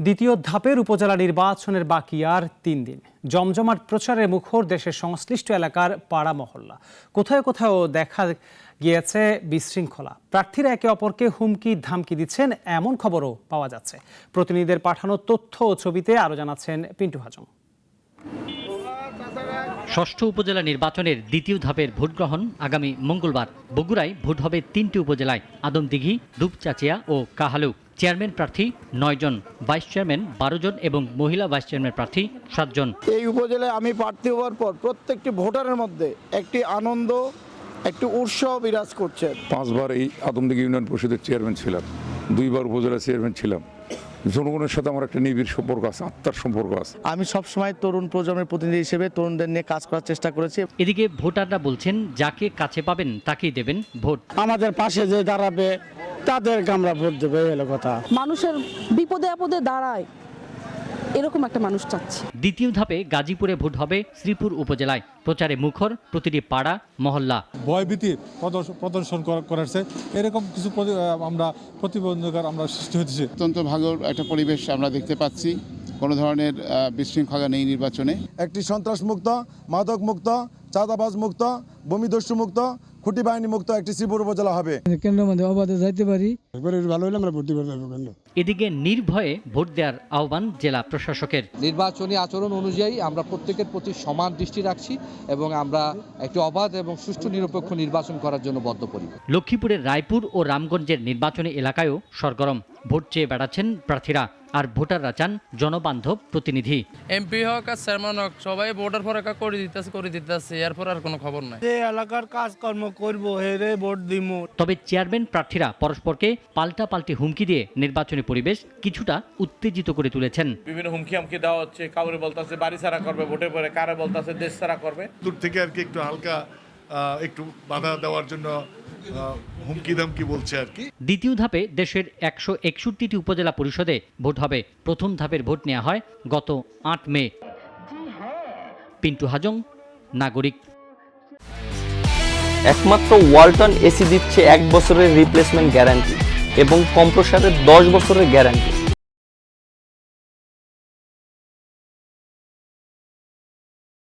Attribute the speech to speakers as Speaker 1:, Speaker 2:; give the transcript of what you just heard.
Speaker 1: দ্বিতীয় ধাপের উপজেলা নির্বাচনের বাকি আর ৩ দিন। জমজমাট প্রচারের মুখর দেশের সংশ্লিষ্ট এলাকার পাড়া মহল্লা। কোথাও কোথাও দেখা গিয়েছে বিশৃঙ্খলা। প্রার্থীরা একে অপরকে হুমকি ধামকি দিচ্ছেন, এমন খবরও পাওয়া যাচ্ছে। প্রতিনিধিদের পাঠানো তথ্য ও ছবিতে আরও জানাচ্ছেন পিন্টু হাজং।
Speaker 2: ষষ্ঠ উপজেলা নির্বাচনের দ্বিতীয় ধাপের ভোট গ্রহণ আগামী মঙ্গলবার। বগুড়ায় ভোট হবে ৩টি উপজেলায়: আদমদিঘি, দুপচাচিয়া ও কাহালু। চেয়ারম্যান প্রার্থী ৯ জন, ভাইস চেয়ারম্যান ১২ জন এবং মহিলা ভাইস চেয়ারম্যান প্রার্থী ৭ জন।
Speaker 3: এই উপজেলায় আমি প্রার্থী হওয়ার পর প্রত্যেকটি ভোটারের মধ্যে একটি আনন্দ, একটি উৎসাহ বিরাজ করছে।
Speaker 4: 5 বার এই আদমদিঘি ইউনিয়ন পরিষদের চেয়ারম্যান ছিলাম, 2 বার উপজেলা চেয়ারম্যান ছিলাম। জনগণের সাথে আমার একটা নিবিড় সম্পর্ক আছে, আত্মার সম্পর্ক আছে।
Speaker 5: আমি সবসময় তরুণ প্রজন্মের প্রতিনিধি হিসেবে তরুণদের নিয়ে কাজ করার চেষ্টা করেছি।
Speaker 2: এদিকে ভোটাররা বলছেন, যাকে কাছে পাবেন তাকেই দেবেন ভোট।
Speaker 3: আমাদের পাশে যে দাঁড়াবে তাদেরকে আমরা ভোট দেবো, এই হলো কথা।
Speaker 6: মানুষের বিপদে আপদে দাঁড়ায় এরকম একটা মানুষ চাচ্ছি।
Speaker 2: দ্বিতীয় ধাপে গাজীপুরে ভোট হবে শ্রীপুর উপজেলায়। প্রচারে মুখর প্রতিটি পাড়া মহল্লা।
Speaker 7: ভয়ভীতি প্রদর্শন করাচ্ছে, এরকম কিছু আমরা প্রতিবন্ধকতা আমরা সৃষ্টি হচ্ছে।
Speaker 8: অত্যন্ত ভালো একটা পরিবেশ আমরা দেখতে পাচ্ছি। কোনো ধরনের বিশৃঙ্খলা নেই নির্বাচনে।
Speaker 9: একটি সন্ত্রাস মুক্ত, মাদক মুক্ত, চাঁদাবাজ মুক্ত, ভূমিদস্যু মুক্ত, খুঁটি বাহিনী মুক্ত একটি শ্রীপুর উপজেলা হবে।
Speaker 10: কেন্দ্রের মধ্যে অবাধে যাইতে পারি,
Speaker 9: ভালো হলে আমরা ভোট দিব।
Speaker 2: এদিকে নির্ভয়ে ভোট দেওয়ার আহ্বান জেলা প্রশাসকের।
Speaker 11: নির্বাচনী আচরণ অনুযায়ী আমরা প্রত্যেকের প্রতি সমান দৃষ্টি রাখছি এবং আমরা একটি অবাধ এবং সুষ্ঠু নিরপেক্ষ নির্বাচন করার জন্য বদ্ধপরিকর।
Speaker 2: লক্ষ্মীপুরের রায়পুর ও রামগঞ্জের নির্বাচনী এলাকায়ও সরগরম। ভোট চেয়ে বেড়াচ্ছেন প্রার্থীরা, আর ভোটাররা চান জনবান্ধব প্রতিনিধি।
Speaker 12: এমপি হোক আর চেয়ারম্যান হোক সবাই ভোটার পরীক্ষা করে দিতেছে, এরপর আর কোনো খবর নাই।
Speaker 3: যে এলাকার কাজকর্ম করবো হেরে ভোট দিব।
Speaker 2: তবে চেয়ারম্যান প্রার্থীরা পরস্পরকে পাল্টাপাল্টি হুমকি দিয়ে নির্বাচনী পরিবেশ কিছুটা উত্তেজিত করে তুলেছেন।
Speaker 13: বিভিন্ন হুমকি দেওয়া হচ্ছে, কাউরে বলতেছে বাড়ি ছাড়া করবে ভোটের পরে, কারে বলতেছে দেশ ছাড়া করবে।
Speaker 7: দূর থেকে আর কি একটু হালকা একটু বাধা দেওয়ার জন্য হুমকি ধামকি বলছে আর কি।
Speaker 2: দ্বিতীয় ধাপে দেশের ১৬১টি উপজেলা পরিষদে ভোট হবে। প্রথম ধাপের ভোট নেওয়া হয় গত ৮ মে। পিন্টু হাজং, নাগরিক।
Speaker 14: একমাত্র ওয়ালটন এসি দিচ্ছে 1 বছরের রিপ্লেসমেন্ট গ্যারান্টি এবং কম্প্রেসারের 10 বছরের গ্যারান্টি।